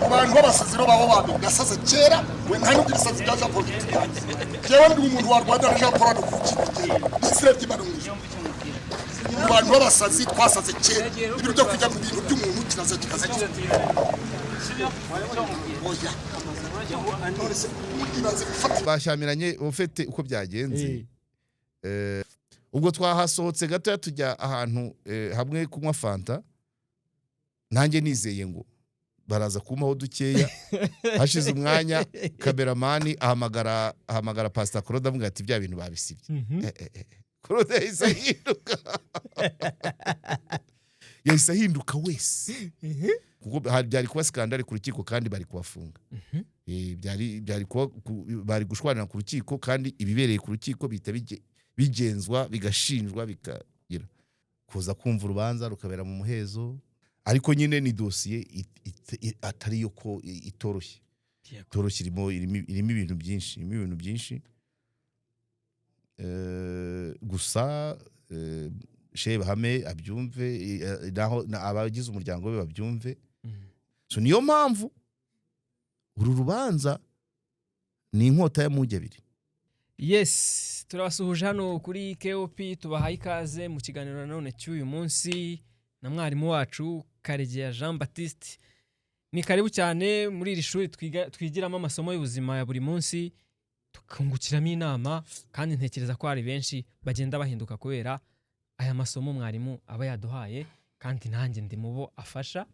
abantu b'abasaziro babo babe gasaza kera we nta n'ugira isazi bya Jean Paul jewe ndi umuntu warwanya na Jean Paul kuki n'isire by'Imana abantu b'abasazi twasaze kera ibintu byo kujya mu bintu by'umuntu kiraza kikaza bashamiranye ufite uko byagenze ubwo twahasohotse gato tujya ahantu hamwe kunywa fanta nanjye nizeye ngo baraza kumaho dukeya hashize umwanya kameramani ahamagara Pastor Claude avuga ati bya bintu babisibye Claude yahise ahinduka wese kuko byari kuba skandale ku rukiko kandi bari kubafunga bari gushwanira ku rukiko kandi ibibereye ku rukiko bita bigenzwa bigashinjwa bikagira kuza kumva urubanza rukabera mu muhezo ariko nyine ni dosiye atari yo ko itoroshye irimo ibintu byinshi gusa Sheba Hame abyumve naho abagize umuryango we babyumve so niyo mpamvu uru rubanza ni inkota ya mujye abiri. Yes, turabasuhuje hano kuri KOP tubahaye ikaze mu kiganiro nanone cy'uyu munsi na mwarimu wacu Karegeya Jean Baptiste. Ni karibu cyane muri iri shuri twigiramo amasomo y'ubuzima ya buri munsi tukungukiramo inama kandi ntekereza ko ari benshi bagenda bahinduka kubera aya masomo mwarimu aba yaduhaye kandi nanjye ndi mubo afasha.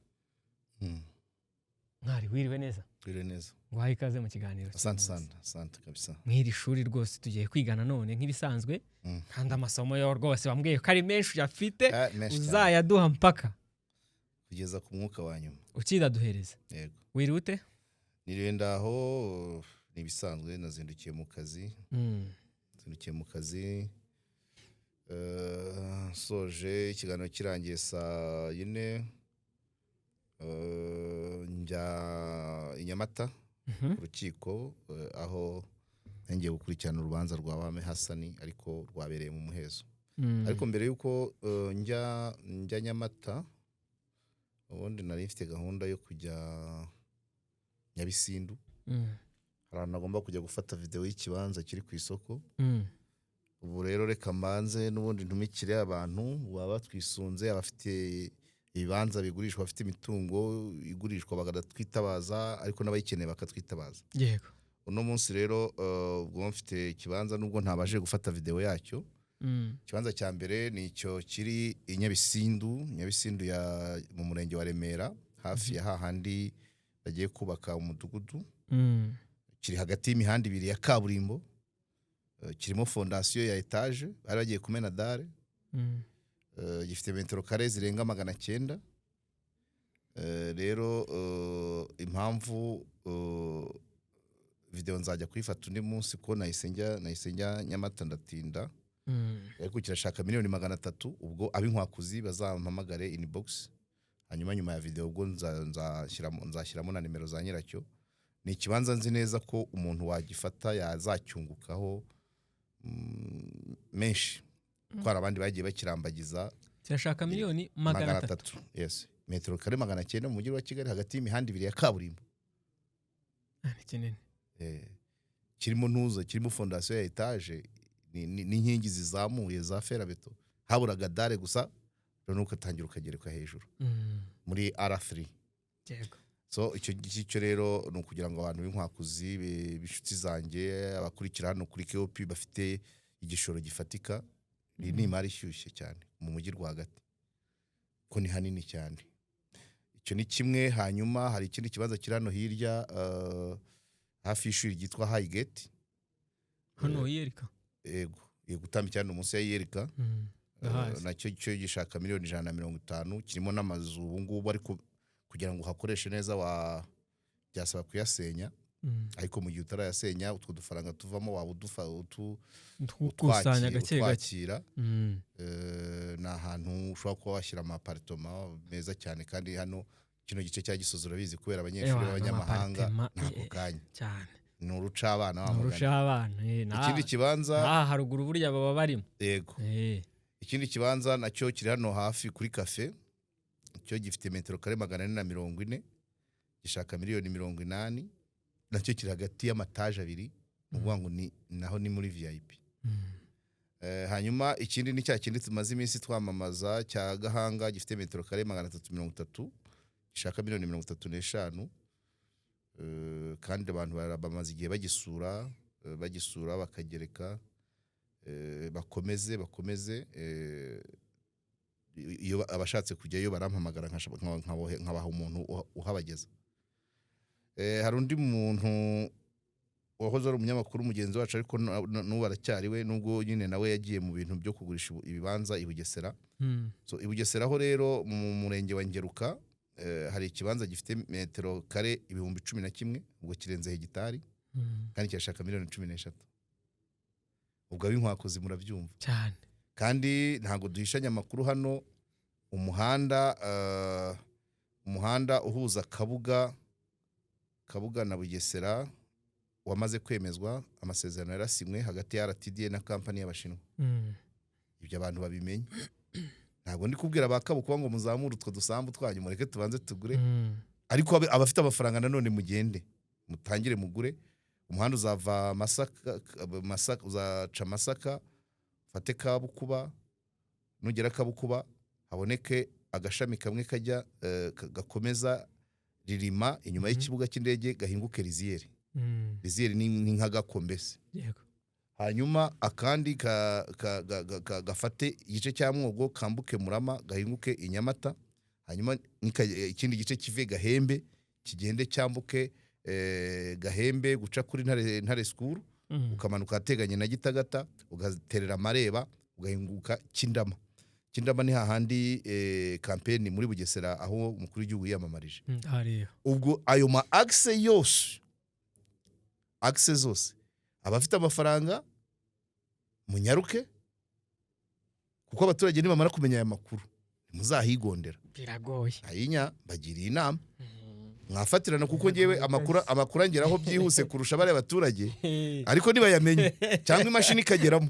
Mwari wiriwe neza? Wiriwe neza. Wahaye ikaze mu kiganiro. Asante kabisa. Mwiri shuri rwose tugiye kwigana none nk'ibisanzwe kandi amasomo yo rwose bambwiye ko ari menshi yafite uzayaduha mpaka kugeza ku mwuka wa nyuma ukidaduhereza. Yego. Wiriwe ute? Niriwe ndaho nibisanzwe nazindukiye mu kazi. Soje ikiganiro kirangiye saa 4 njya Inyamata ku rukiko aho ngiye gukurikirana urubanza rwa Wame Hasani ariko rwabereye mu muhezo. Ariko mbere yuko njya Nyamata ubundi nari mfite gahunda yo kujya Nyabisindu. Hari nagomba kujya gufata video y'ikibanza kiri ku isoko. Ubu rero reka mbanze n'ubundi ntumikire abantu baba twisunze abafite ibibanza bigurishwa bafite imitungo igurishwa bagadatwitabaza ariko n'abayikeneye bakatwitabaza. Yego. Uno munsi rero ubwo mfite ikibanza nubwo ntabaje gufata video yacyo. Ikibanza cya mbere ni icyo kiri Nyabisindu ya mu murenge wa Remera hafi ya hahandi bagiye kubaka umudugudu. Kiri hagati y'imihanda ibiri ya kaburimbo. Kirimo fondation ya etage bari bagiye kumena dare. Gifite metero kare zirenga 900. Rero impamvu video nzajya kwifata undi munsi ko nayisenja Nyamata ndatinda. Ariko kirashaka miliyoni 300 ubwo abinkwakuzi bazampamagare inbox nyuma ya video ubwo nzashyiramo na nimero za nyiracyo. Ni ikibanza nzi neza ko umuntu wagifata yazacyungukaho menshi ko abandi bagiye bakirambagiza. Kirashaka miliyoni 300. Yes, metero kare 900 mu mujyi wa Kigali hagati y'imihanda ibiri ya kaburimbo. Ni kinini. Kirimo ntuza, kirimo fondation ya etage n'inkingi zizamuye za ferabeto. Haburaga dare gusa rero ukatangira ukagereka hejuru muri R3. Yego. So icyo rero no kugira ngo abantu b'inkwakuzi bishuti zanjye abakurikira hano kuri KOP bafite igishoro gifatika. Ni imari ishyushye cyane mu mujyi rwagati ko ni hanini cyane. Icyo ni kimwe. Hanyuma hari ikindi kibanza kirano hirya hafi y'ishuri ryitwa Highgate hano Yerika. Yego gutamba cyane umunsi ya Yerika. Nacyo cyo gishaka miliyoni 150. Kirimo n'amazu ubu ngubu ariko kugira ngo hakoreshe neza byasaba kuyasenya. Ariko mu gihe utarayasenya utwo dufaranga tuvamo waba udukusanya gake gake. Na ahantu ushobora kuba washyira amapartoma meza cyane kandi hano kino gice cya Gisozi urabizi kubera abanyeshuri b'abanyamahanga nako kanya cyane. Nuruca abana Ikindi kibanza haruguru burya baba barimo. Yego. Ikindi kibanza nacyo kiri hano hafi kuri cafe cyo gifite metero kare 440 gishaka miliyoni 80 nacyo kiri hagati y'amataje abiri uvuga ngo naho ni muri VIP. Hanyuma ikindi ni cya kindi tumaze iminsi twamamaza cya Gahanga gifite metero kare 330 gishaka miliyoni 35 kandi abantu barabamaze igihe bagisura bakagereka bakomeze iyo abashatse kujyayo barampamagara nkabaha umuntu uhabageza. Hari undi muntu wahoze ari umunyamakuru mugenzi wacu ariko n'ubu aracyariwe nubwo nyine nawe yagiye mu bintu byo kugurisha ibibanza i Bugesera. So i Bugesera ho rero mu murenge wa Ngeruka hari ikibanza gifite metero kare 11,000 ubwo kirenze hegitari kandi cyashaka miliyoni 13. Ubwo ab'inkwakozi murabyumva cyane. Kandi ntago duhishanya amakuru hano umuhanda uhuza Kabuga na Bugesera wamaze kwemezwa, amasezerano yarasinywe hagati ya RTDA na company y'Abashinwa. Ibyo abantu babimenye. Ntabwo ndi kubwira abakabukuba ngo muzamure utwo dusambu twanyu mureke tubanze tugure. Ariko abafite amafaranga nanone mugende mutangire mugure. Umuhanda uzava Masaka uzaca Masaka fate Kabukuba, nugera Kabukuba haboneke agashami kamwe kajya gakomeza Ririma inyuma y'ikibuga cy'indege gahinguke Rizieri. Rizieri ni nk'agakombese. Yego. Hanyuma akandi gafate igice cya Mwogo kambuke Murama gahinguke Inyamata. Hanyuma ikindi gice kive Gahembe kigende cyambuke Gahembe guca kuri Ntare School ukamanuka ateganye na Gitagata ugaterera Mareba ugahinguka Kindama. Kindama ni hahandi campaign muri Bugesera aho umukuru w'igihugu yamamarije. Ubwo ayo ma axe zose abafite amafaranga munyaruke kuko abaturage nibamara kumenya aya makuru muzahigondera. Biragoye. Ayinya bagiriye inama mwafatirana kuko ngewe amakuru angeraho byihuse kurusha bari abaturage ariko nibayamenye cyangwa imashini ikageramo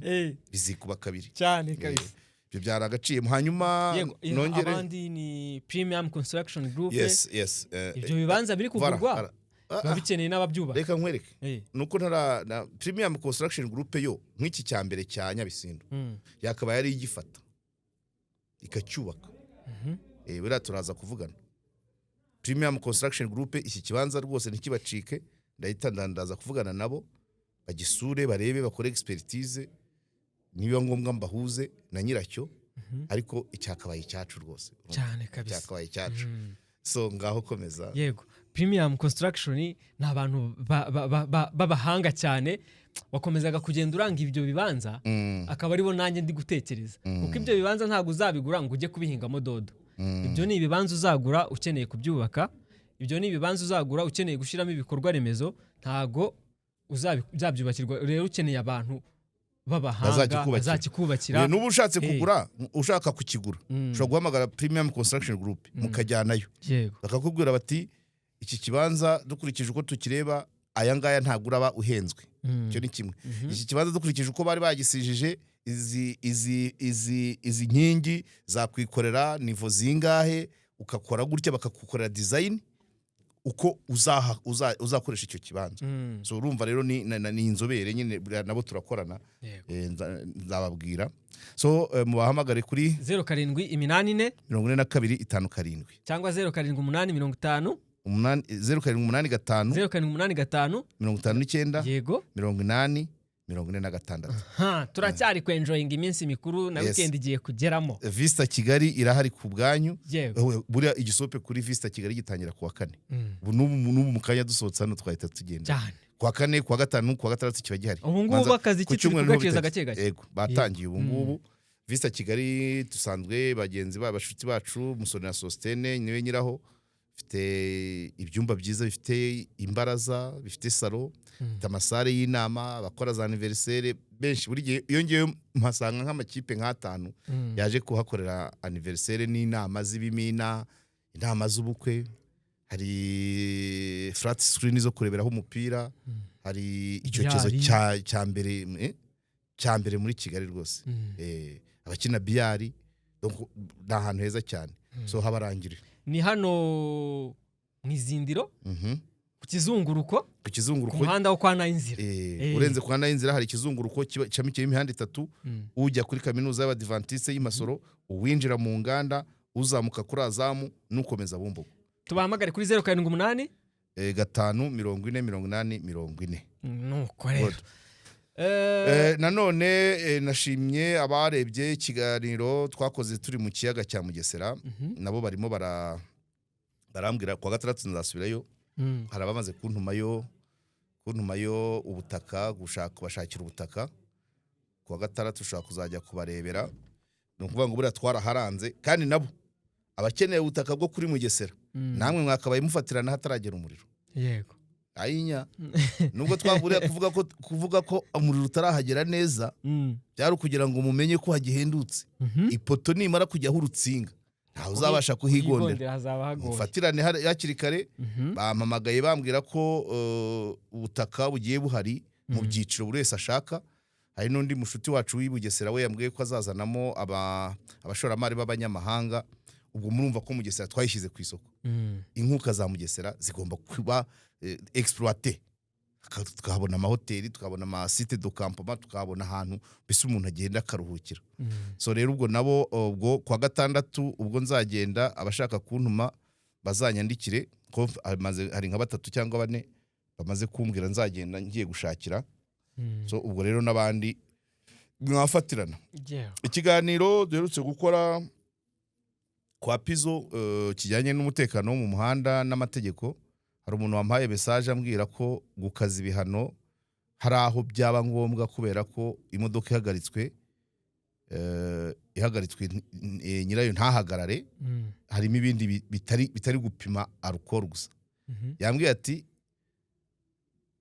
bizikuba kabiri cyane kabisa. Ibyo byaragaciye hanyuma nongere abandi ni Premium Construction Group. Yes. Ibyo bibanza biri kugurwa babikeneye n'ababyubaka. Reka nkwereke nuko ntara Premium Construction Group yo nk'iki cya mbere cya Nyabisindu yakaba yari igifata ikacyubaka. Bira turaza kuvugana. Premium Construction Group iki kibanza rwose ntikibacike ndahita ndandaza kuvugana nabo bagisure barebe bakore expertise niyo ngombwa mbahuze na nyiracyo ariko icyakabaye cyacu rwose cyane kabisa. Icyakabaye cyacu. So ngaho komeza. Yego. Premium Construction ni abantu babahanga cyane wakomezaga kugenda uranga ibyo bibanza akaba aribo nanjye ndi gutekereza kuko ibyo bibanza ntago uzabigura ngo ujye kubihingamo dodo. Ibyo ni ibibanza uzagura ukeneye kubyubaka. Ibyo ni ibibanza uzagura ukeneye gushiramo ibikorwa remezo. Ntago uzabyubakirwa rero ukeneye abantu babahanga bazakikubakira. Nubu ushatse kugura ushaka kukigura ushobora guhamagara Premium Construction Group mukajyanayo. Bakakubwira bati iki kibanza dukurikije uko tukireba aya ngaya ntagura ba uhenzwe. Cyo ni kimwe. Iki kibanza dukurikije uko bari bagisijije izi nkingi zakwikorera nivo zingahe ukakora gutya bakakukorera design uko uzakoresha icyo kibanza. So urumva rero ni inzobere nyine nabo turakorana nzababwira. So mubahamagare kuri 0784 42 cyangwa 0785 0785 59 yego 46. Turacyari kwenjoyinga iminsi mikuru na weekend igiye kugeramo. Vista Kigali irahari ku bwanyu. Buriya igisope kuri Vista Kigali gitangira kuwa 4. Nubu mukanya dusohotse hano twahita tugenda. Kuwa 4 kuwa 5 kuwa 6 kiba gihari. Ubu ngubu akazi kigaceza gake gake. Yego batangiye ubu ngubu. Vista Kigali tusanzwe bagenzi babashuti bacu Musoni na Sostene niwe nyiraho. Bifite ibyumba byiza bifite imbaraza bifite salo tamasare y'inama abakora za anniversaire benshi buri gihe iyo ngiye mpasanga nk'amakipe nk'atanu yaje kuhakorera anniversaire n'inama z'ibimina inama z'ubukwe hari flat screen zo kureberaho umupira hari icyokezo cyambere muri Kigali rwose abakina biyari donc ahantu heza cyane so habarangire ni hano mu izindiro ku kizunguruko ku muhanda wo kwa Nayinzira urenze kwa Nayinzira hari ikizunguruko cyamikiye imihanda 3 ujya kuri kaminuza y'Abadventiste y'Imasoro uwinjira mu nganda uzamuka kuri Azamu nukomeza Bumbogo tubahamagare kuri 078 5408040 nuko rero nanone nashimye abarebye ikiganiro twakoze turi mu kiyaga cya Mugesera nabo barimo barambwira kwa gatandatu nzasubirayo hari abamaze kuntumayo ubutaka bashakira ubutaka kwa gatandatu ushaka kuzajya kubarebera no kuvuga ngo buriya twaraharanze kandi nabo abakeneye ubutaka bwo kuri Mugesera namwe mwakabaye mufatirana hataragera umuriro yego ayinya nubwo twaburiye kuvuga ko umuriro utarahagera neza byari kugira ngo mumenye ko hagihendutse ipoto nimara kujya aho urutsinga ntawe uzabasha kuhigondera mufatirane hakiri kare bampamagaye bambwira ko ubutaka bugiye buhari mu byiciro buri wese ashaka hari n'undi mushuti wacu w'Ibugesera we yambwiye ko azazanamo abashoramari b'abanyamahanga ubwo murumva ko Mugesera twayishyize ku isoko inkuka za Mugesera zigomba kuba exploité tukabona amahoteli tukabona amasite de campement tukabona ahantu bise umuntu agenda akaruhukira so rero ubwo nabo ubwo kwa gatandatu ubwo nzagenda abashaka kuntuma bazanyandikire ko hari nka 3 cyangwa 4 bamaze kumbwira nzagenda ngiye gushakira so ubwo rero nabandi mwafatirana ikiganiro duherutse gukora kwa Pizo kijyanye n'umutekano wo mu muhanda n'amategeko hari umuntu wampaye message ambwira ko gukaza ibihano hari aho byaba ngombwa kubera ko imodoka ihagaritswe nyirayo ntahagarare harimo ibindi bitari gupima alcohol gusa yambwiye ati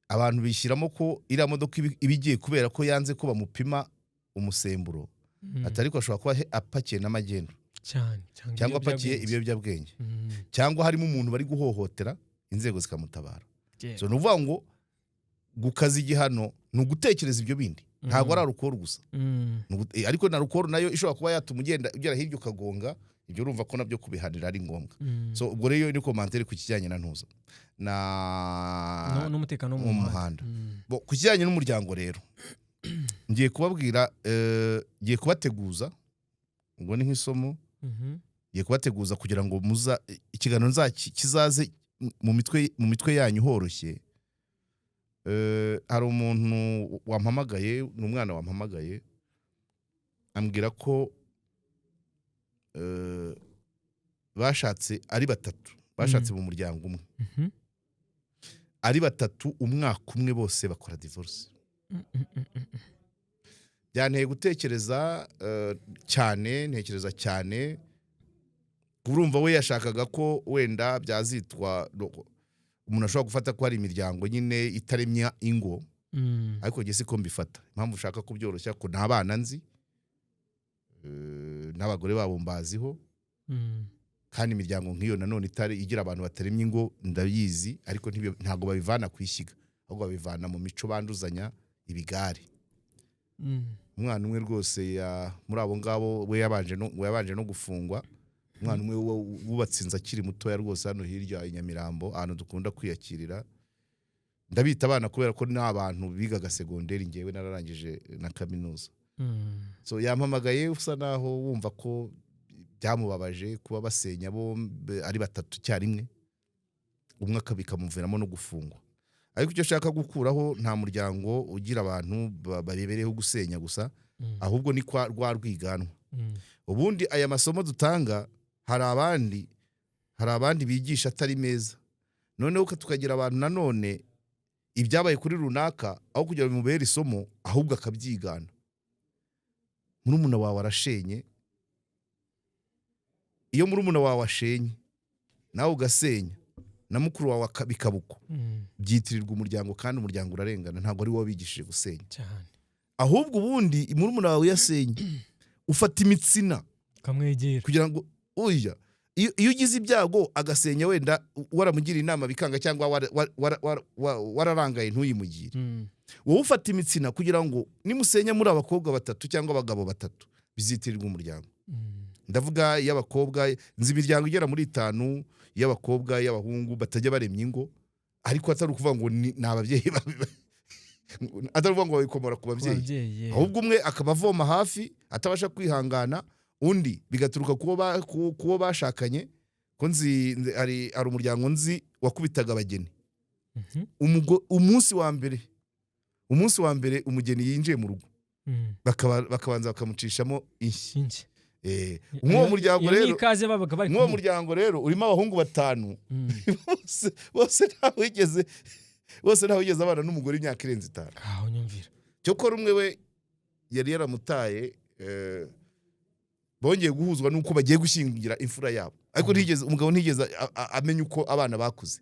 abantu bishyiramo ko iriya modoka ibigiye kubera ko yanze ko bamupima umusemburo atari ko ashobora kuba apakiye n'amagendo cyangwa apakiye ibiyobyabwenge cyangwa harimo umuntu bari guhohotera inzego zikamutabara so nuvuga ngo gukaza igihano ni ugutekereza ibyo bindi ntabwo ari alcohol gusa ariko na alcohol nayo ishobora kuba yatuma ugera hirya ukagonga ibyo urumva ko nabyo kubihanira ari ngombwa so ubwo rero ni commentaire ku kijyanye na ntuza n'umutekano mu muhanda ku kijyanye n'umuryango rero ngiye kubabwira ngiye kubateguza ngo ni nk'isomo ngiye kubateguza kugira ngo ikiganiro kizaze mu mitwe yanyu horoshye hari umuntu wampamagaye n'umwana wampamagaye ambwira ko bashatse ari 3 bashatse mu muryango umwe ari 3 umwaka umwe bose bakora divorce byanteye gutekereza ntekereza cyane urumva we yashakaga ko wenda byazitwa umuntu ashobora gufata ko hari imiryango nyine itaremya ingo ariko gese ko mbifata impamvu ushaka kubyoroshya ko nta bana nzi n'abagore babo mbaziho kandi imiryango nk'iyo nanone itari igira abantu bataremye ingo ndabizi ariko ntago babivana kwishyiga ahubwo babivana mu mico banduzanya ibigare umwana umwe rwose muri abo ngabo we yabanje no gufungwa umwana umwe wubatse inzu akiri mutoya rwose hano hirya i Nyamirambo ahantu dukunda kwiyakirira ndabita abana kubera ko ni abantu bigaga segonderi ngewe nararangije na kaminuza so yampamagaye usa naho wumva ko byamubabaje kuba basenya bo ari 3 cyarimwe umwe akabikamuviramo no gufungwa ariko icyo shaka gukuraho nta muryango ugira abantu barebereho gusenya gusa ahubwo ni kwa rwiganwa ubundi aya masomo dutanga hari abandi bigisha atari meza noneho tukagira abantu nanone ibyabaye kuri runaka aho kugira bimubere isomo ahubwo akabyigana murumuna wawe arashenye iyo murumuna wawe ashenye nawe ugasenya na mukuru wawe bikabuko byitirirwa umuryango kandi umuryango urarengana ntabwo ari wowe bigishije gusenya ahubwo ubundi murumuna wawe yasenye ufata imitsina kamwegera kugira ngo oya iyo ugize ibyago agasenya wenda waramugira inama bikanga cyangwa wararangaye ntuyimugire wowe ufata imitsina kugira ngo nimusenya muri abakobwa 3 cyangwa abagabo 3 bizitirirwa umuryango ndavuga y'abakobwa, nzi imiryango igera muri 5 y'abakobwa y'abahungu batajya baremya ingo, ariko atari ukuvuga ngo ni ababyeyi atari ukuvuga ngo babikomora ku babyeyi, ahubwo umwe akaba avoma hafi atabasha kwihangana, undi bigaturuka kubo bashakanye. Ko nzi ari umuryango nzi wakubitaga abageni. Umunsi wa mbere umugeni yinjiye mu rugo, bakabanza bakamucishamo inshyi. Nk'uwo muryango rero urimo abahungu 5 bose ntawigeze abana n'umugore imyaka irenze 5. Aho nyumvira cyokora umwe we yari yaramutaye, bongeye guhuzwa nuko bagiye gushyingira imfura yabo, ariko umugabo ntigeze amenya uko abana bakuze.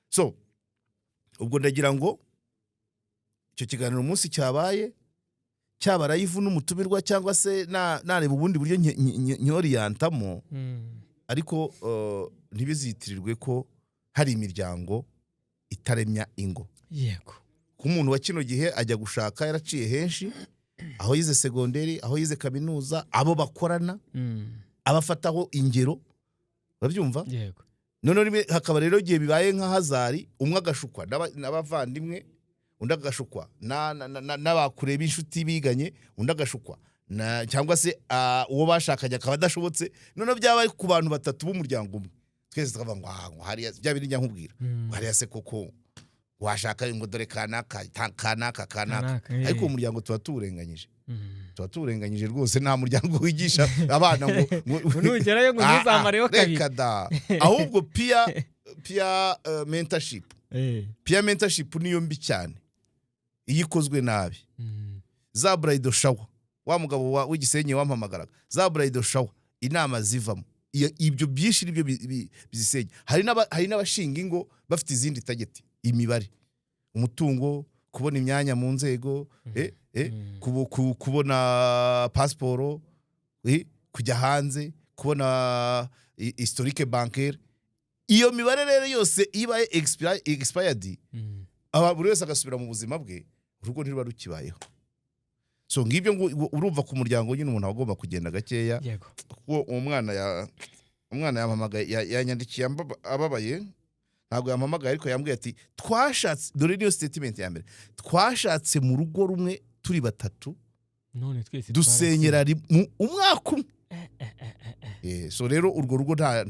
So ubwo ndagira ngo icyo kiganiro umunsi cyabaye cyabara yivu n'umutumirwa cyangwa se nareba ubundi buryo nyoriyantamo, ariko ntibizitirirwe ko hari imiryango itaremya ingo. Yego, ku muntu wa kino gihe ajya gushaka yaraciye henshi, aho yize segonderi, aho yize kaminuza, abo bakorana abafataho ingero, babyumva. Yego, none hakaba rero gihe bibaye nka hazari, umwe agashukwa n'abavandimwe, undi agashukwa n'abakureba inshuti biganye, undi agashukwa cyangwa se uwo bashakanye akaba adashobotse, none byaba ku bantu 3 b'umuryango umwe, twese tukavuga ngo hariya bya bindi nkubwira, hariya se koko washaka ngo dore kanaka, ariko umuryango tuba tuwurenganyije rwose. Nta muryango wigisha abana ngo nugerayo ngo ntuzamareho kabiri, ahubwo peer mentorship niyo mbi cyane iyo ikozwe nabi. Za bridal shower, wa mugabo w'igisenyi wampamagaraga, za bridal shower inama zivamo ibyo byinshi nibyo bizisenya. Hari n'abashinga ingo bafite izindi tageti, imibare, umutungo, kubona imyanya mu nzego, kubona pasiporo, kujya hanze, kubona historique bancaire. Iyo mibare rero yose ibaye expired, buri wese agasubira mu buzima bwe, urugo ntiruba rukibayeho. So ngibyo urumva ku muryango nyine umuntu agomba kugenda gakeya. Kuko umwana yampamagaye, yanyandikiye ababaye, ntabwo yampamagaye ariko yambwiye ati twashatse, dore niyo statement ya mbere, twashatse mu rugo rumwe turi 3 none twese dusenyera mu umwaka umwe. So rero urwo rugo nta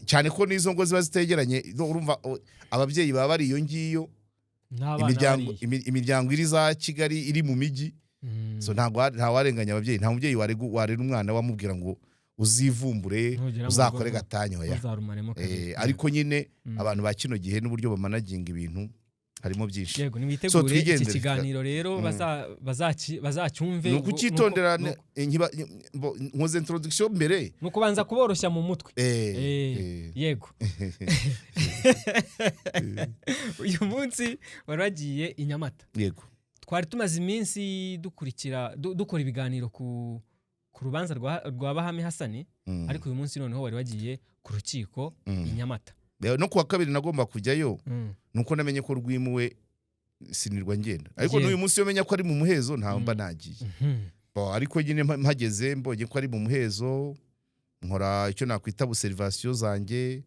cyane ko n'izo ngo ziba zitegeranye, urumva ababyeyi baba bari iyo ngiyo, imiryango iri za Kigali iri mu migi. So nta warenganya ababyeyi, nta mubyeyi warera umwana wamubwira ngo uzivumbure uzakore gatanyoya. Ariko nyine abantu ba kino gihe n'uburyo bamanaginga ibintu harimo byinshi. Yego, nimwitegure iki kiganiro rero bazacyumve, no kucitondera. Nkoze introduction mbere, no kubanza kuboroshya mu mutwe. Yego. Uyu munsi waragiye i Nyamata. Yego, twari tumaze iminsi dukora ibiganiro ku rubanza rwa Bahame Hasani, ariko uyu munsi noneho wari wagiye ku rukiko i Nyamata. No kuwa kabiri nagomba kujyayo, nuko namenye ko rwimuwe sinirwa ngenda, ariko n'uyu munsi yo menya ko ari mu muhezo nta mba nagiye. Ariko nyine mpageze mbonye ko ari mu muhezo, nkora icyo nakwita observation zanjye.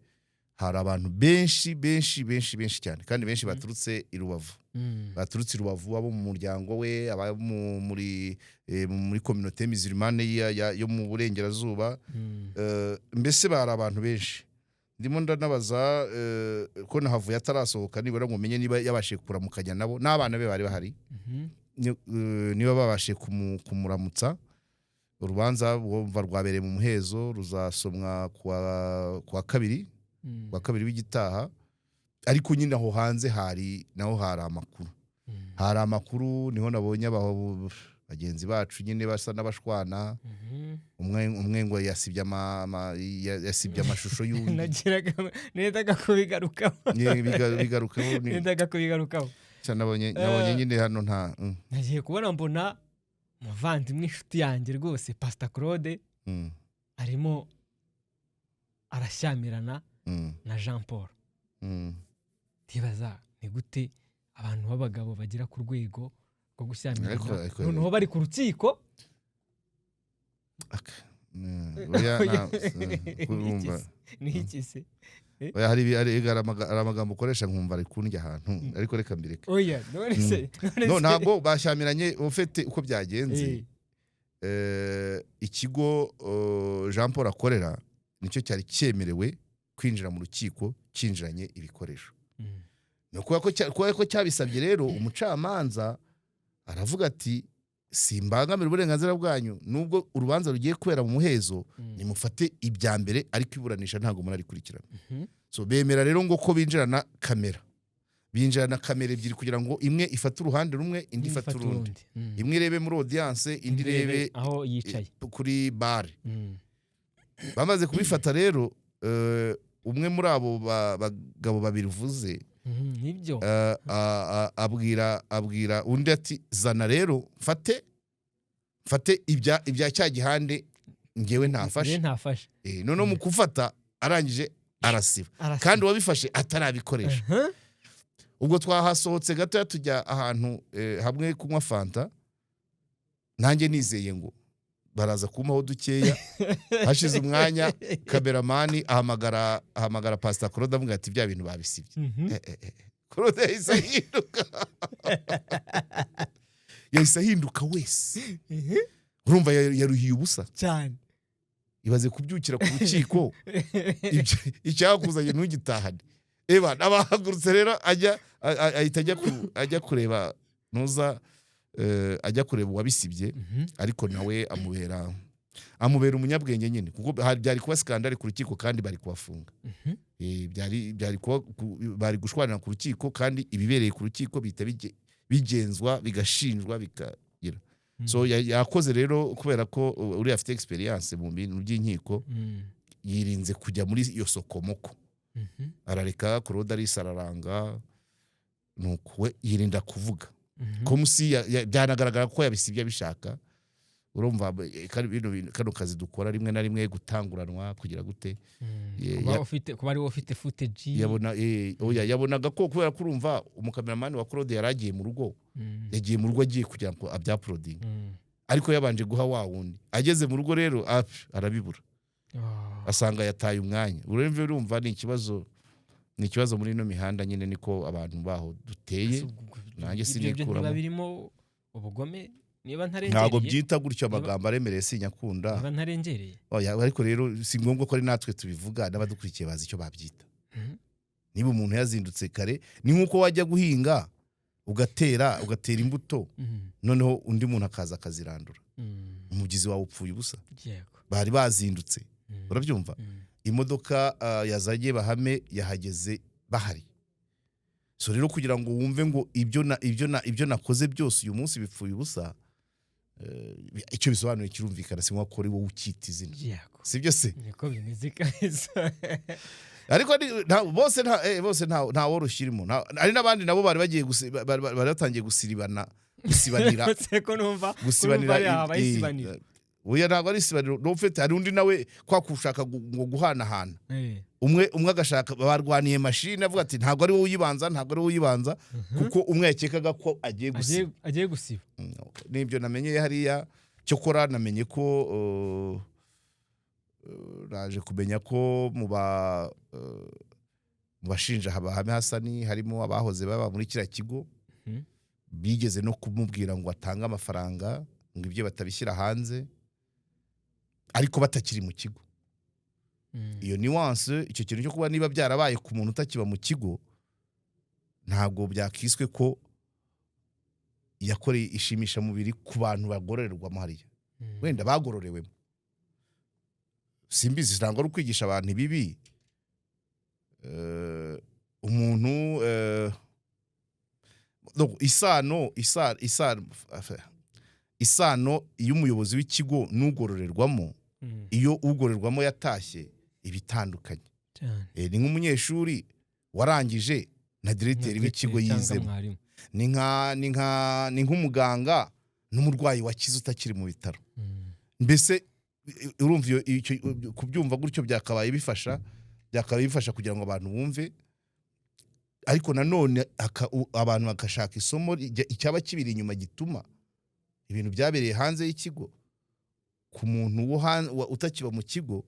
Hari abantu benshi cyane, kandi benshi baturutse i Rubavu, abo mu muryango we, aba muri communauté musulmane yo mu burengerazuba. Mbese bari abantu benshi. Ndimo ndanabaza ko nahavuye atarasohoka, nibura ngo menye niba yabashe kuramukanya nabo, n'abana be bari bahari, niba babashe kumuramutsa. Urubanza rwabereye mu muhezo, ruzasomwa kwa kabiri w'igitaha. Ariko nyine aho hanze hari amakuru, niho nabonye bagenzi bacu nyine basa n'abashwana. Umwe ngo yasibye amashusho y'undi. Nendaga kubigarukaho. Nabonye nyine hano nagiye kubona mbona umuvandimwe inshuti yanjye rwose, Pastor Claude, arimo arashyamirana na Jean Paul. Tibaza ni gute abantu b'abagabo bagira ku rwego rwo gushyamirana noneho bari ku rukiko. urumva ni iki se oya hari amagambo ukoresha nkumva ari kundya ahantu ariko reka mbireke oya none se no ntabwo bashyamiranye ufite uko byagenze ikigo Jean Paul akorera nicyo cyari cyemerewe kwinjira mu rukiko cyinjiranye ibikoresho no kuba ko cyabisabye rero umucamanza aravuga ati simbangamira uburenganzira bwanyu nubwo urubanza rugiye kubera mu muhezo nimufate ibya mbere ariko iburanisha ntago murarikurikirana so bemera rero ngo ko binjirana kamera ebyiri kugira ngo imwe ifate uruhande rumwe indi ifate urundi imwe irebe muri audience indi irebe aho yicaye kuri bare bamaze kubifata rero umwe muri abo bagabo babiri vuze nibyo abwira undi ati zana rero mfate ibya cya gihande ngewe ntafashe none mu kufata arangije arasiba kandi wabifashe atarabikoresha ubwo twahasohotse gato tujya ahantu hamwe kunywa fanta nanjye nizeye ngo baraza kumaho dukeya hashize umwanya kameramani ahamagara Pastor Claude avuga ati bya bintu babisibye Claude yahise ahinduka wese urumva yaruhiye ubusa cyane ibaze kubyukira ku rukiko icyakuzanye ntugitahane abahagurutse rero ahita ajya kureba nuza ajya kureba uwabisibye ariko nawe amubera umunyabwenge nyine kuko byari kuba skandale ku rukiko kandi bari kubafunga bari gushwanira ku rukiko kandi ibibereye ku rukiko bita bigenzwa bigashinjwa bikagira so yakoze rero kubera ko uri afite experience mu bintu by'inkiko yirinze kujya muri iyo sokomoko arareka Claude arisararanga nuko we yirinda kuvuga ko musi byanagaragara ko yabisibye bishaka urumva kano kazi dukora rimwe na rimwe gutanguranwa kugira gute kuba ari ufite footage yabonaga ko kubera kurumva umukameramani wa Claude yaragiye mu rugo yagiye mu rugo agiye kugira ngo abyaploding ariko yabanje guha wa wundi ageze mu rugo rero arabibura asanga yataye umwanya urumva ni ikibazo muri ino mihanda nyine niko abantu baho duteye nanjye sinikuramo birimo ubugome niba ntarengereye ntago byita gutyo amagambo aremereye sinyakunda niba ntarengereye ariko rero si ngombwa ko ari natwe tubivuga n'abadukurikiye bazi icyo babyita niba umuntu yazindutse kare ni nkuko wajya guhinga ugatera imbuto noneho undi muntu akaza akazirandura umugizi wawe upfuye ubusa bari bazindutse urabyumva imodoka yazanye bahame yahageze bahari so rero kugira ngo wumve ngo ibyo nakoze byose uyu munsi bipfuye ubusa icyo bisobanuye kirumvikana si nko wowe ukita izina sibyo se niko bimeze kabisa ariko bose nta woroshye irimo hari n'abandi nabo bari bagiye bari batangiye gusibanira oya ntabwo ari isibaniro n'ufite hari undi nawe kwakushaka ngo guhanahana umwe agashaka barwaniye mashine avuga ati ntabwo ari wowe uyibanza kuko umwe yakekaga ko agiye gusiba nibyo namenye hariya cyokora namenye ko naje kumenya ko mu bashinja Bahame Hasani harimo abahoze baba muri kiriya kigo bigeze no kumubwira ngo atange amafaranga ngo ibyo batabishyira hanze ariko batakiri mu kigo iyo nuance icyo kintu cyo kuba niba byarabaye ku muntu utakiba mu kigo ntabwo byakiswe ko yakoreye ishimisha mubiri ku bantu bagororerwamo hariya wenda bagororewemo simbizi ntabwo ari ukwigisha abantu ibibi umuntu isano iyo umuyobozi w'ikigo n'ugororerwamo iyo ugororerwamo yatashye ibitandukanye ni nk'umunyeshuri warangije na directeur w'ikigo yizemo ni nk'umuganga n'umurwayi wakize utakiri mu bitaro mbese urumva kubyumva gutyo byakabaye bifasha kugira ngo abantu bumve ariko nanone abantu bakashaka isomo icyaba kibiri inyuma gituma ibintu byabereye hanze y'ikigo ku muntu utakiba mu kigo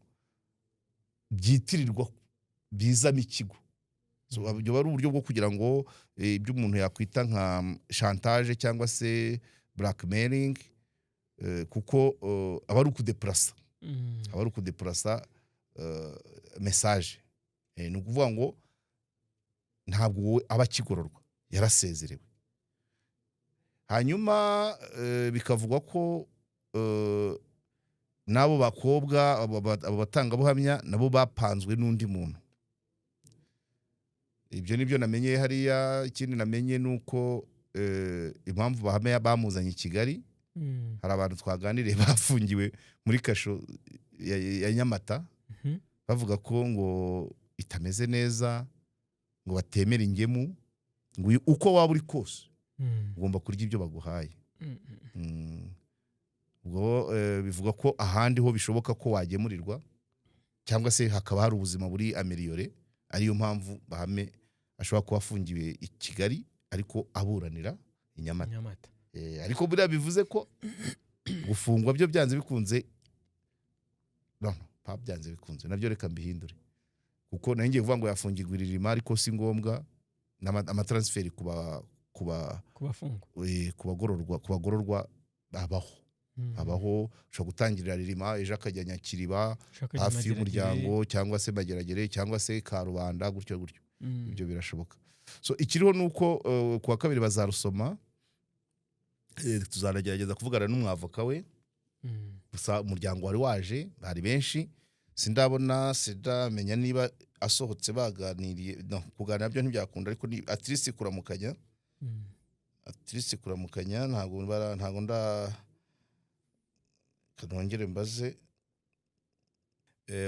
byitirirwa bizamo ikigo. So abyo bari uburyo bwo kugira ngo ibyo umuntu yakwita nka chantage cyangwa se blackmailing, kuko aba ari ukudeplasa message. Ni ukuvuga ngo ntabwo aba akigororwa, yarasezerewe. Hanyuma bikavugwa ko nabo bakobwa abo batangabuhamya nabo bapanzwe n'undi muntu. Ibyo nibyo namenye hariya. Ikindi namenye nuko impamvu Bahame bamuzanye i Kigali, hari abantu twaganiriye bafungiwe muri kasho ya Nyamata, bavuga ko ngo itameze neza, ngo batemera ingemu, ngo uko waba uri kose ugomba kurya ibyo baguhaye. Ubwo bivuga ko ahandi ho bishoboka ko wagemurirwa cyangwa se hakaba hari ubuzima buri ameliyore. Ariyo mpamvu Bahame ashobora kuba afungiwe i Kigali ariko aburanira i Nyamata. Ariko buriya bivuze ko gufungwa byo byanze bikunze, byanze bikunze nabyo reka mbihindure, kuko nanjye kuvuga ngo yafungirwa Ririma ariko si ngombwa amatransferi kubagororwa abaho. Ushobora gutangirira Ririma ejo akajya Nyakiriba hafi y'umuryango, cyangwa se Mageragere, cyangwa se Karubanda, gutyo. Ibyo birashoboka. So ikiriho nuko kuwa kabiri bazarusoma, tuzanagerageza kuvugana n'umwavoka we. Gusa umuryango wari waje, bari benshi, sindamenya niba asohotse baganiriye. Kuganira byo ntibyakunda, ariko ni atrisi kuramukanya. Ntago kanongere mbaze.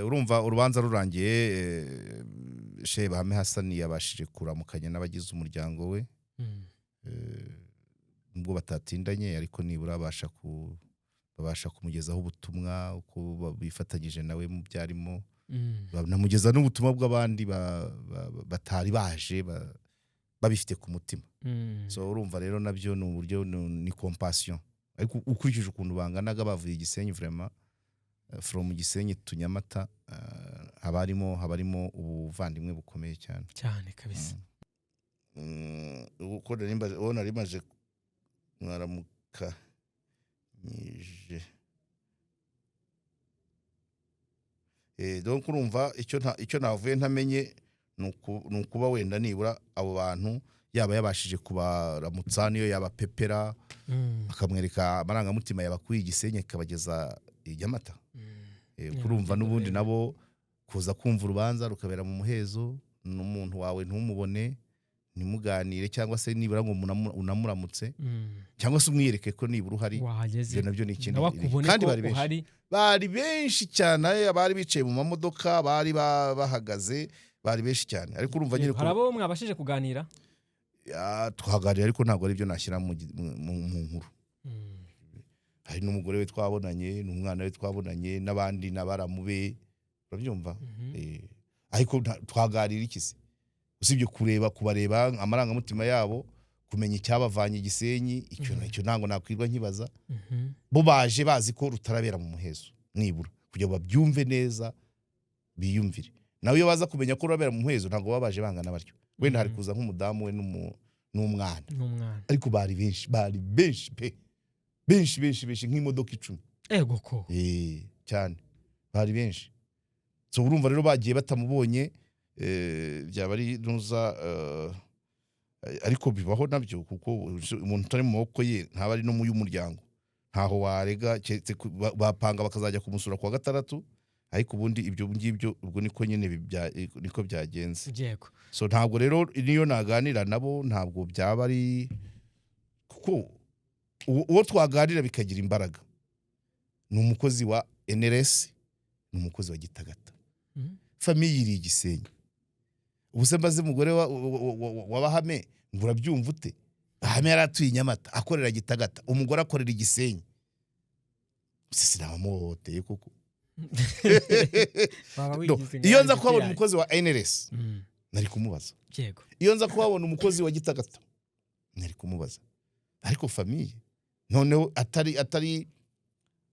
Urumva urubanza rurangiye, Shehe Bahame Hassan yabashije kuramukanya n'abagize umuryango we. Nubwo batatindanye, ariko nibura babasha kumugezaho ubutumwa uko bifatanyije nawe mu byarimo. Banamugeza n'ubutumwa bw'abandi batari baje babifite ku mutima. So urumva rero nabyo ni uburyo, ni compassion. Ariko ukurikije ukuntu banganaga bavuye Gisenyi, vraiment from Gisenyi to Nyamata, habarimo ubuvandimwe bukomeye cyane kabisa. Uko nari maje mwaramuka nije. Donc urumva icyo navuye ntamenye nukuba wenda nibura abo bantu yaba yabashije kubaramutsa, niyo yabapepera akamwereka amarangamutima yabakuye Gisenyi akabageza i Nyamata. Kurumva n'ubundi nabo kuza kumva urubanza rukabera mu muhezo, n'umuntu wawe ntumubone, nimuganire, cyangwa se nibura ngo unamuramutse, cyangwa se umwiyereke ko nibura uhari. Ibyo nabyo ni ikindi. Kandi bari benshi cyane, abari bicaye mu mamodoka, bari bahagaze, bari benshi cyane. Ariko urumva nyine hari abo mwabashije kuganira? Twaganira, ariko ntabwo ari byo nashyira mu nkuru. Hari n'umugore we twabonanye, n'umwana we twabonanye, n'abandi nabaramube, urabyumva. Ariko twaganira iki se? Usibye kubareba amarangamutima yabo, kumenya icyabavanye Gisenyi, icyo ntango nakwirwa nkibaza. Bo baje bazi ko rutarabera mu muhezo, nibura kugira babyumve neza, biyumvire. Nawe iyo baza kumenya ko rurabera mu muhezo, ntabwo babaje bangana batyo. Wenda hari kuza nk'umudamu we n'umwana. Ariko bari benshi pe. Benshi nk'imodoka 10. Ego ko. Cyane. Bari benshi. So urumva rero bagiye batamubonye, byaba ari nuza, ariko bibaho nabyo, kuko umuntu utari mu maboko ye ntaba ari no mu y'umuryango. Ntaho warega, bapanga bakazajya kumusura kwa gatandatu, ariko ubundi ibyo ngibyo ubwo niko nyene niko byagenze. Yego. So ntabwo rero niyo naganira nabo, ntabwo byaba ari, kuko uwo twaganira bikagira imbaraga ni umukozi wa NRS, ni umukozi wa Gitagata. Famille iri Gisenyi. Ubuse mbaze umugore wa Bahame ngo urabyumva ute? Bahame yaratuye Nyamata, akorera Gitagata, umugore akorera Gisenyi. Sinamuhoteye kuko. Iyo nza kuhabona umukozi wa NRS nari kumubaza. Yego. Iyo nza kuhabona umukozi wa Gitagata nari kumubaza. Ariko famille noneho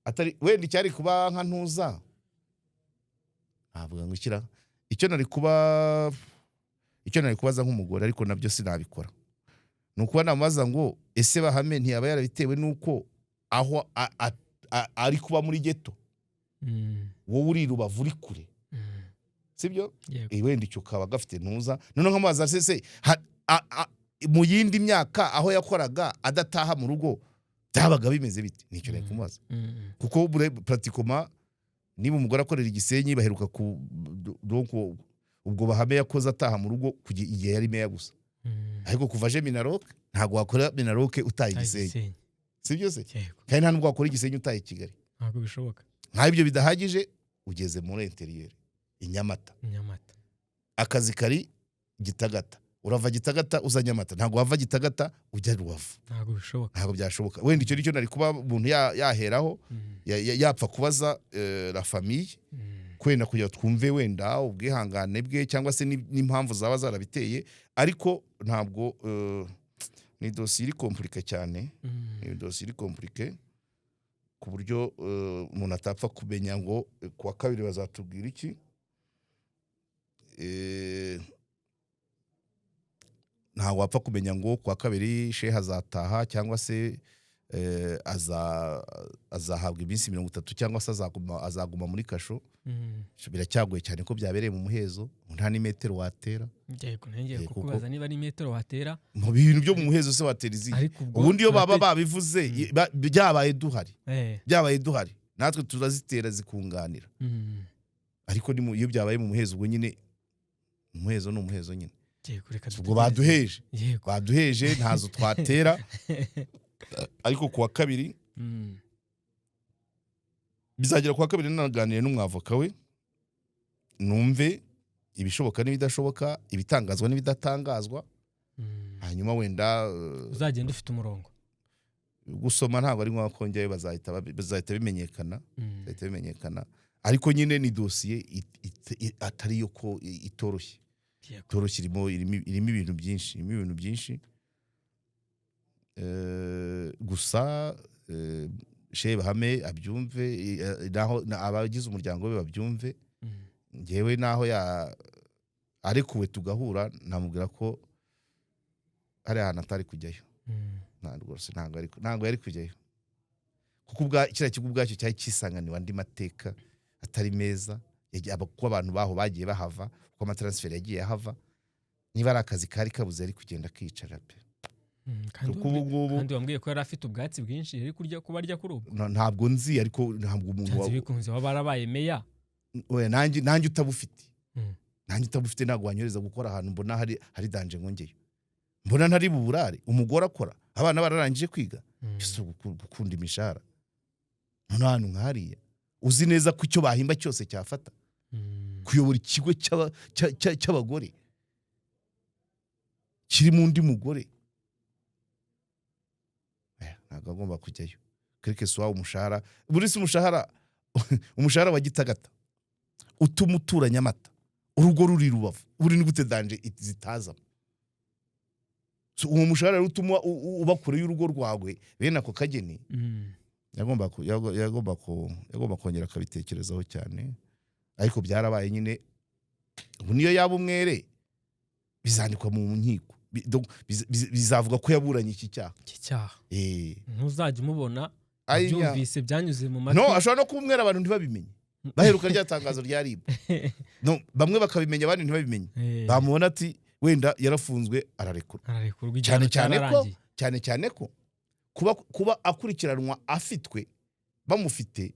atari wenda icyari kuba nka ntuza navuga ngo ikira icyo nari kubaza nk'umugore ariko nabyo sinabikora nuko namubaza ngo ese Bahame ntiyaba yarabitewe nuko aho ari kuba muri ghetto wowe uri Rubavu uri kure sibyo wenda icyo kaba gafite ntuza none nk'amazi asese mu yindi myaka aho yakoraga adataha mu rugo byabaga bimeze bite nicyo nari kumubaza kuko pratikoma niba umugore akorera Igisenyi baheruka ku donc ubwo Bahame yakoze ataha mu rugo igihe yari meya gusa ariko kuva aje Minaroke ntago wakora Minaroke utaye Igisenyi sibyo se kandi nta nubwo wakora Igisenyi utaye Kigali ntabwo bishoboka nk'ibyo bidahagije ugeze muri interieur Inyamata akazi kari Gitagata urava Gitagata uza Nyamata ntago wava Gitagata ujya Rubavu ntago byashoboka wenda icyo nicyo nari kuba umuntu yaheraho yapfa kubaza la famille kwenda kujya twumve wenda ubwihangane bwe cyangwa se n'impamvu zaba zarabiteye ariko ntabwo ni dossier iri compliqué cyane ni dossier iri compliqué ku buryo umuntu atapfa kumenya ngo kuwa kabiri bazatubwira iki ntago wapfa kumenya ngo kuwa kabiri Sheikh azataha cyangwa se azahabwa iminsi 30 cyangwa se azaguma muri kasho biracyagoye cyane ko byabereye mu muhezo nta ni metero watera yego ngiye kukubaza niba ari metero watera mu bintu byo mu muhezo se watera izi ubundi yo baba babivuze byabaye duhari natwe turazitera zikunganira ariko ni iyo byabaye mu muhezo ubwo nyine umuhezo no umuhezo nyine ubwo baduheje ntazo twatera ariko kuwa kabiri bizagera kuwa kabiri nanaganire n'umwavoka we numve ibishoboka n'ibidashoboka ibitangazwa n'ibidatangazwa hanyuma wenda uzagenda ufite umurongo gusoma ntabwo ari nko kongera bazahita bimenyekana ariko nyine ni dossier atari yo ko itoroshye irimo ibintu byinshi gusa Sheikh Bahame abyumve naho abagize umuryango we babyumve ngewe naho arekuwe tugahura namubwira ko ari ahantu atari kujyayo ntabwo yari kujyayo kuko kiriya kigo ubwacyo cyari kisanganiwe andi mateka atari meza kuko abantu baho bagiye bahava kuko amatransfer yagiye ahava niba ari akazi kari kabuze yari kugenda kicara pe kandi wambwiye ko yari afite ubwatsi bwinshi yari kurya kuba arya kuri ubu ntabwo nzi ariko ntabwo umuntu bikunze waba barabaye meya nanjye utabufite ntabwo wanyereza gukora ahantu mbona hari danje ngongeyo mbona ntari buburare umugore akora abana bararangije kwiga gukunda imishahara none ahantu nk'hariya uzi neza ko icyo bahimba cyose cyafata kuyobora ikigo cy'abagore kiri mu ndi mugore ntabwo agomba kujyayo kereke suwa umushahara buri si umushahara wa Gitagata utuma utura Nyamata urugo ruri Rubavu buri ni gute danje zitaza uwo mushahara utuma ubakure y'urugo rwawe bene ako kageni yagomba kongera akabitekerezaho cyane ariko byarabaye nyine ubu niyo yaba umwere bizandikwa mu nkiko bizavuga ko yaburanye iki cyaha ntuzajya umubona byumvise byanyuze mu matwi no ashobora no kumwera abantu ntibabimenye baheruka rya tangazo rya RIB no bamwe bakabimenya abandi ntibabimenye bamubona ati wenda yarafunzwe ararekurwa cyane ko kuba akurikiranwa afitwe bamufite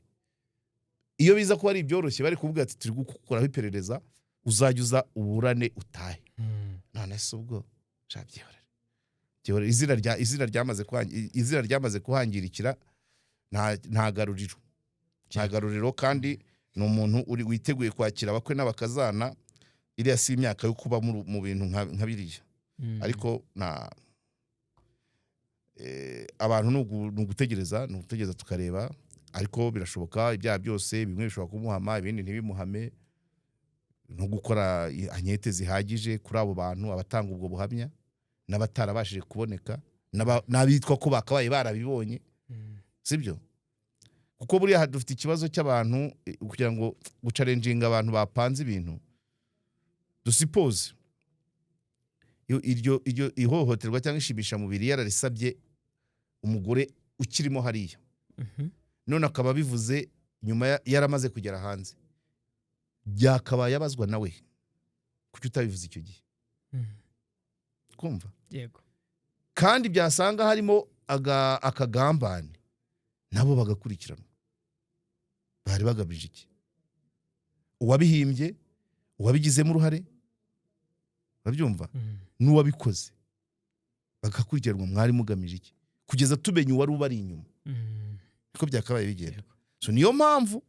iyo biza kuba ari ibyoroshye bari kuvuga ati turi gukoraho iperereza uzajya uburane utahe none se ubwo izina ryamaze kuhangirikira nta garuriro kandi ni umuntu witeguye kwakira abakwe n'abakazana iriya si imyaka yo kuba mu bintu nka biriya ariko abantu ni ugutegereza tukareba ariko birashoboka ibyaha byose bimwe bishobora kumuhama ibindi ntibimuhame no gukora ankete zihagije kuri abo bantu abatanga ubwo buhamya n'abatarabashije kuboneka n'abitwa ko bakabaye barabibonye sibyo kuko buriya dufite ikibazo cy'abantu kugira ngo gucalenjinga abantu bapanze ibintu dusipoze iryo ihohoterwa cyangwa ishimisha mubiri yararisabye umugore ukirimo hariya none akaba bivuze nyuma yaramaze kugera hanze byakabaye abazwa nawe kuki utabivuze icyo gihe kumva yego kandi byasanga harimo akagambane nabo bagakurikirana bari bagabije iki uwabihimbye uwabigizemo uruhare babyumva n'uwabikoze bagakurikiranwa mwari mugamije iki kugeza tumenye uwari ubari inyuma niko byakabaye bigenda so niyo mpamvu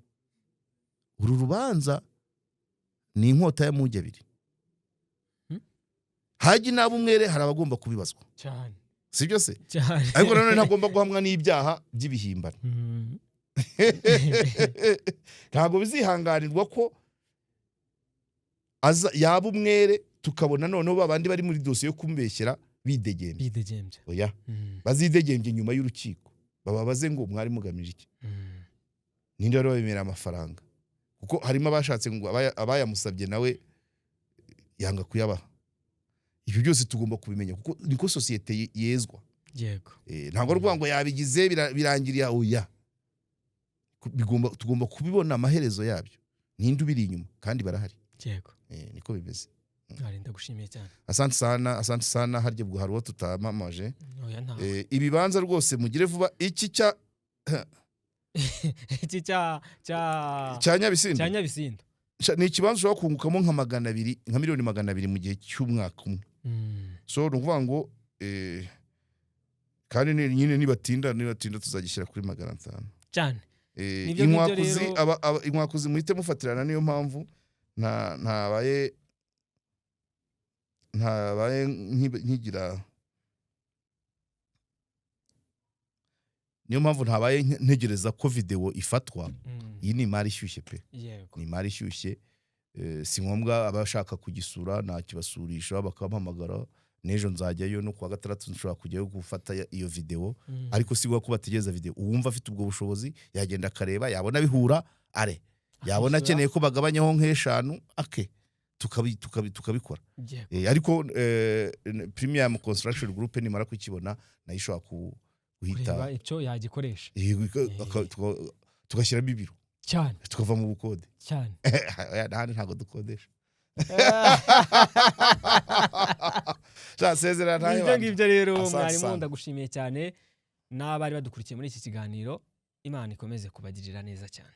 uru rubanza ni inkota y'amugi abiri haji nabo umwere hari abagomba kubibazwa cyane sibyo se cyane ariko nanone ntagomba guhamwa n'ibyaha by'ibihimbano ntabwo bizihanganirwa ko yaba umwere tukabona noneho babandi bari muri dosiye yo kumubeshyera bidegembye oya bazidegembye nyuma y'urukiko bababaze ngo mwari mugamije iki ninde wari wabemera amafaranga kuko harimo abashatse ngo abayamusabye nawe yanga kuyabaha ibyo byose tugomba kubimenya kuko niko societe yezwa yego ntabwo rwa ngo yabigize birangiriye oya tugomba kubibona amaherezo yabyo ninde ubiri inyuma kandi barahari yego niko bimeze arinda gushimiye cyane asante sana harye bwo hariwo tutamamaje oya nta ibibanza rwose mugire vuba iki cya Nyabisindu ni ikibanza ushobora kungukamo nka 200 nka miliyoni 200 mu gihe cy'umwaka umwe so nukuvuga ngo kandi nyine nibatinda tuzagishyira kuri 500 cyane inkwakuzi muhite mufatirana niyo mpamvu ntabaye nkigira niyo mpamvu ntabaye ntegereza ko video ifatwa iyi ni imari ishyushye pe ni imari ishyushye si ngombwa abashaka kugisura nakibasurisha bakampamagara nejo nzajyayo no kuwa gatandatu nshobora kujyayo gufata iyo video ariko sigwa ko bategeza video uwumva afite ubwo bushobozi yagenda akareba yabona bihura yabona akeneye ko bagabanyaho nk'eshanu tukabikora ariko Premium Construction Group nimara kukibona nayo ishobora guhita icyo yagikoresha tugashyiramo ibiro cyane tukava mu bukode cyane ntabwo dukodesha ibyo ngibyo rero mwarimu ndagushimiye cyane n'abari badukurikiye muri iki kiganiro Imana ikomeze kubagirira neza cyane.